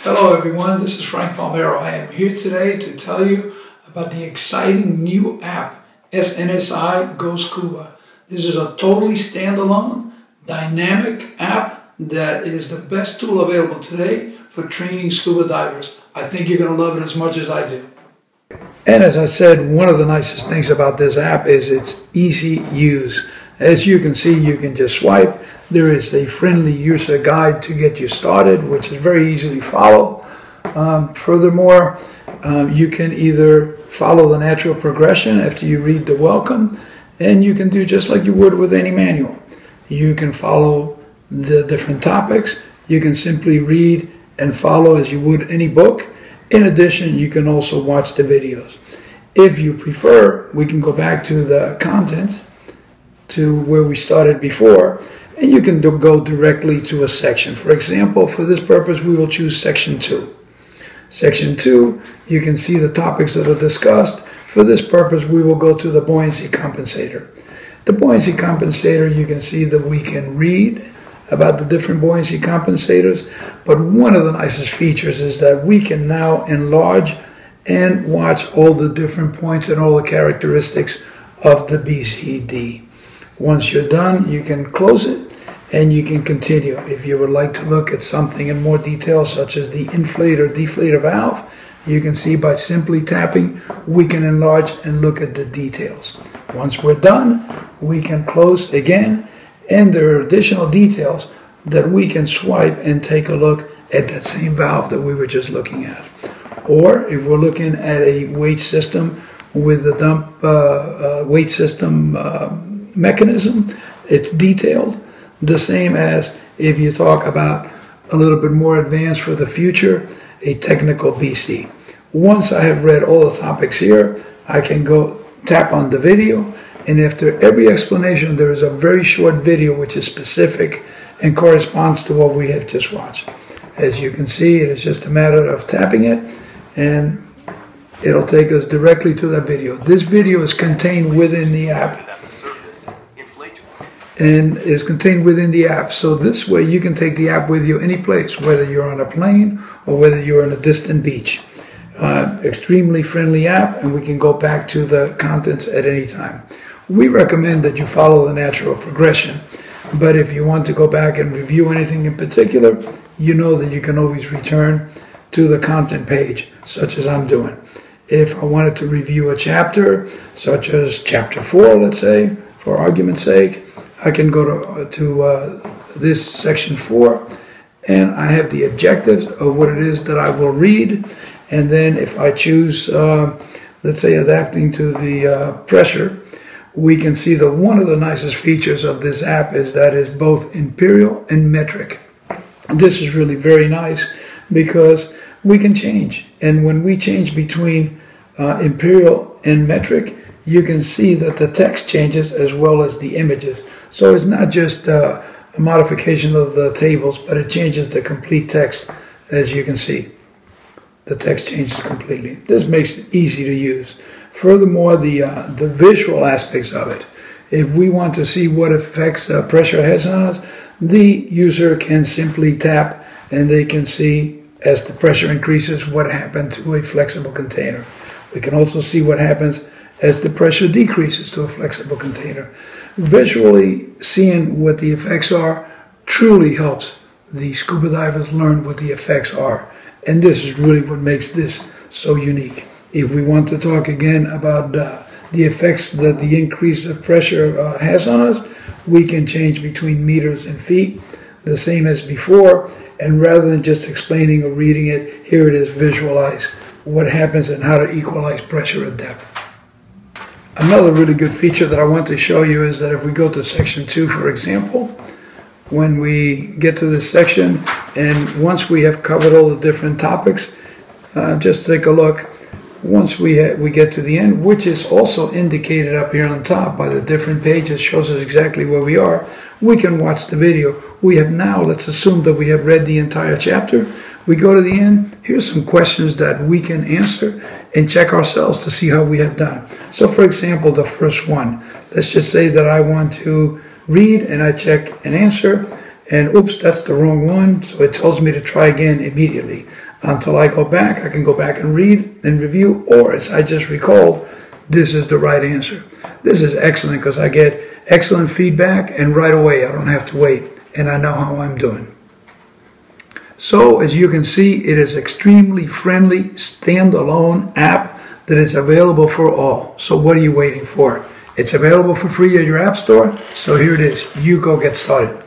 Hello everyone, this is Frank Palmero. I am here today to tell you about the exciting new app, SNSI GoScuba. This is a totally standalone, dynamic app that is the best tool available today for training scuba divers. I think you're going to love it as much as I do. And as I said, one of the nicest things about this app is its easy use. As you can see, you can just swipe. There is a friendly user guide to get you started, which is very easy to follow. Furthermore, you can either follow the natural progression after you read the welcome, and you can do just like you would with any manual. You can follow the different topics. You can simply read and follow as you would any book. In addition, you can also watch the videos. If you prefer, we can go back to the content, to where we started before, and you can go directly to a section. For example, for this purpose, we will choose Section 2. Section 2, you can see the topics that are discussed. For this purpose, we will go to the buoyancy compensator. The buoyancy compensator, you can see that we can read about the different buoyancy compensators, but one of the nicest features is that we can now enlarge and watch all the different points and all the characteristics of the BCD. Once you're done, you can close it and you can continue. If you would like to look at something in more detail, such as the inflate or deflator valve, you can see by simply tapping, we can enlarge and look at the details. Once we're done, we can close again, and there are additional details that we can swipe and take a look at that same valve that we were just looking at. Or if we're looking at a weight system with the dump weight system mechanism, it's detailed, the same as if you talk about a little bit more advanced for the future, a technical BC. Once I have read all the topics here, I can go tap on the video, and after every explanation there is a very short video which is specific and corresponds to what we have just watched. As you can see, it is just a matter of tapping it and it'll take us directly to that video. This video is contained within the app and is contained within the app. So this way you can take the app with you any place, whether you're on a plane or whether you're on a distant beach. Extremely friendly app, and we can go back to the contents at any time. We recommend that you follow the natural progression, but if you want to go back and review anything in particular, you know that you can always return to the content page, such as I'm doing. If I wanted to review a chapter, such as chapter 4, let's say, for argument's sake, I can go to this section 4, and I have the objectives of what it is that I will read. And then if I choose, let's say, adapting to the pressure, we can see that one of the nicest features of this app is that it's both imperial and metric. This is really very nice because we can change. And when we change between imperial and metric, you can see that the text changes as well as the images. So it's not just a modification of the tables, but it changes the complete text, as you can see. The text changes completely. This makes it easy to use. Furthermore, the visual aspects of it. If we want to see what effects pressure has on us, the user can simply tap and they can see, as the pressure increases, what happened to a flexible container. We can also see what happens as the pressure decreases to a flexible container. Visually seeing what the effects are truly helps the scuba divers learn what the effects are. And this is really what makes this so unique. If we want to talk again about the effects that the increase of pressure has on us, we can change between meters and feet, the same as before. And rather than just explaining or reading it, here it is visualized what happens and how to equalize pressure at depth. Another really good feature that I want to show you is that if we go to section 2, for example, when we get to this section, and once we have covered all the different topics, just take a look. Once we get to the end, which is also indicated up here on top by the different pages, shows us exactly where we are, we can watch the video. We have now, let's assume that we have read the entire chapter. We go to the end. Here's some questions that we can answer and check ourselves to see how we have done. So for example, the first one, let's just say that I want to read and I check an answer, and oops, that's the wrong one. So it tells me to try again immediately. Until I go back, I can go back and read and review, or as I just recalled, this is the right answer. This is excellent because I get excellent feedback and right away I don't have to wait and I know how I'm doing. So as you can see, it is extremely friendly standalone app that is available for all. So what are you waiting for? It's available for free at your app store. So here it is. You go get started.